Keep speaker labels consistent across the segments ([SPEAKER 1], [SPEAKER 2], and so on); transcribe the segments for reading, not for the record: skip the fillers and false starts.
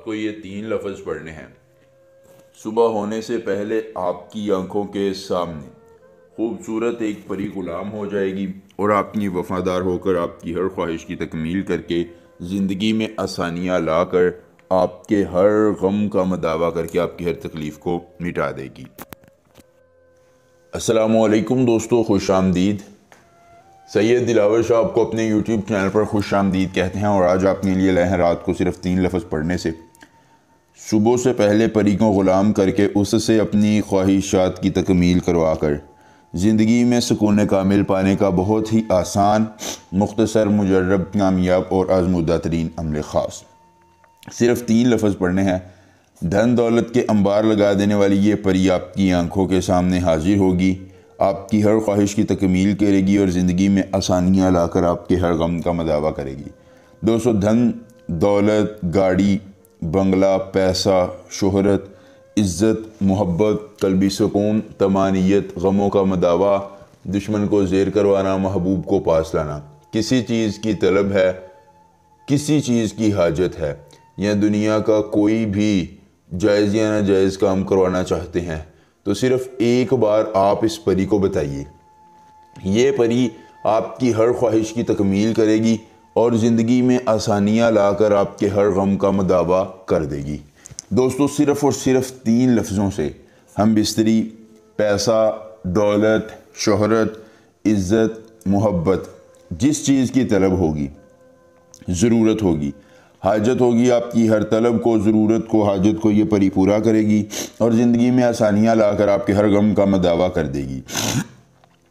[SPEAKER 1] رات کو یہ 3 لفظ پڑھنے ہیں۔ صبح ہونے سے پہلے آپ کی آنکھوں کے سامنے خوبصورت ایک پری غلام ہو جائے گی اور آپ کی وفادار ہو کر آپ کی ہر خواہش کی تکمیل کر کے زندگی میں آسانیاں لا کر آپ کے ہر غم کا مداوع کر کے آپ کی ہر تکلیف کو مٹا دے گی۔ السلام علیکم دوستو، خوش آمدید۔ سید دلاور شاہ آپ کو اپنے یوٹیوب چینل پر خوش آمدید کہتے ہیں، اور آج آپ کے لیے لائے ہیں رات کو صرف 3 لفظ پڑھنے سے صبح سے پہلے پری کو غلام کر کے اس سے اپنی خواہشات کی تکمیل کروا کر زندگی میں سکون کامل پانے کا بہت ہی آسان، مختصر، مجرب، کامیاب اور آزمودہ ترین عمل خاص۔ صرف 3 لفظ پڑھنے ہیں۔ دھن دولت کے انبار لگا دینے والی یہ پری آپ کی آنکھوں کے سامنے حاضر ہوگی، آپ کی ہر خواہش کی تکمیل کرے گی اور زندگی میں آسانیاں لا کر آپ کے ہر غم کا مداوع کرے گی۔ دوستو، دھن دولت، گاڑی، بنگلہ، پیسہ، شہرت، عزت، محبت، قلبی سکون، طمانینت، غموں کا مداوع، دشمن کو زیر کروانا، محبوب کو پاس لانا، کسی چیز کی طلب ہے، کسی چیز کی حاجت ہے، یا دنیا کا کوئی بھی جائز یا ناجائز کام کروانا چاہتے ہیں تو صرف ایک بار آپ اس پری کو بتائیے۔ یہ پری آپ کی ہر خواہش کی تکمیل کرے گی اور زندگی میں آسانیاں لا کر آپ کے ہر غم کا مداوع کر دے گی۔ دوستو، صرف اور صرف 3 لفظوں سے ہم بستری، پیسہ، دولت، شہرت، عزت، محبت، جس چیز کی طلب ہوگی، ضرورت ہوگی، حاجت ہوگی، آپ کی ہر طلب کو، ضرورت کو، حاجت کو یہ پری پورا کرے گی اور زندگی میں آسانیاں لا کر آپ کے ہر غم کا مداوع کر دے گی۔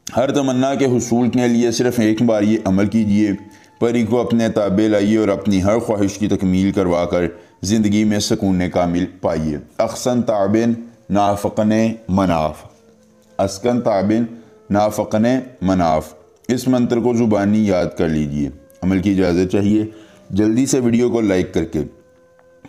[SPEAKER 1] ہر تمنا کے حصول کے لیے صرف ایک بار یہ عمل کیجئے، پری کو اپنے تابع لائیے اور اپنی ہر خواہش کی تکمیل کروا کر زندگی میں سکون کامل پائیے۔ احسن تعبن نافقن مناف، اسکن تعبن نافقن مناف، اس منتر کو زبانی یاد کر لیجئے۔ عمل کی اجازت چاہیے، جلدی سے ویڈیو کو لائک کر کے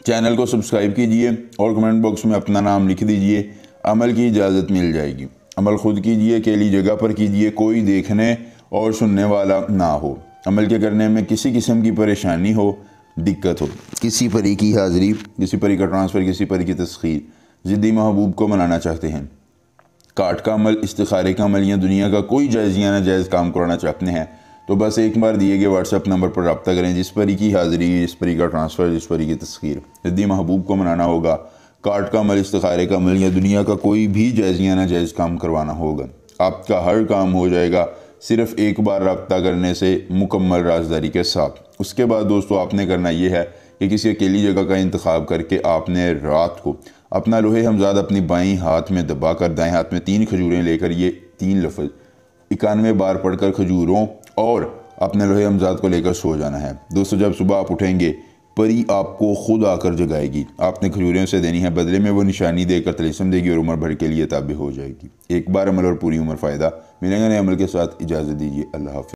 [SPEAKER 1] چینل کو سبسکرائب کیجئے اور کمنٹ باکس میں اپنا نام لکھ دیجئے۔ عمل کی اجازت مل جائے گی۔ عمل خود کیجئے، اکیلی جگہ پر کیجئے، کوئی دیکھنے اور سننے والا نہ ہو۔ عمل کے کرنے میں کسی قسم کی پریشانی ہو، دقت ہو، کسی پری کی حاضری، کسی پری کا ٹرانسفر، کسی پری کی تسخیر، ضدی محبوب کو منانا چاہتے ہیں، کاٹ کا عمل، استخارے کا عمل، یا دنیا کا کوئی جائز یا ناجائز کام کرانا چاہتے ہیں تو بس ایک بار دیے گئے واٹس ایپ نمبر پر رابطہ کریں۔ جس پری کی حاضری، جس پری کا ٹرانسفر، جس پری کی تسخیر، ضدی محبوب کو منانا ہوگا، کاٹ کا عمل، استخارے کا عمل، یا دنیا کا کوئی بھی جائز یا ناجائز کام کروانا ہوگا، آپ کا ہر کام ہو جائے گا صرف ایک بار رابطہ کرنے سے، مکمل رازداری کے ساتھ۔ اس کے بعد دوستو آپ نے کرنا یہ ہے کہ کسی اکیلی جگہ کا انتخاب کر کے آپ نے رات کو اپنا لوح ہمزاد اپنی بائیں ہاتھ میں دبا کر دائیں ہاتھ میں 3 کھجوریں لے کر یہ 3 لفظ 91 بار پڑھ کر کھجوروں اور اپنے لوح ہمزاد کو لے کر سو جانا ہے۔ دوستو، جب صبح آپ اٹھیں گے پری آپ کو خود آ کر جگائے گی، آپ نے کھجوریں اسے دینی ہے، بدلے میں وہ نشانی دے کر طلسم دے گی اور عمر بھر کے لیے تابع ہو جائے گی۔ ایک بار عمل اور پوری عمر فائدہ۔ ملیں گے نئے عمل کے ساتھ، اجازت دیجیے، اللہ حافظ۔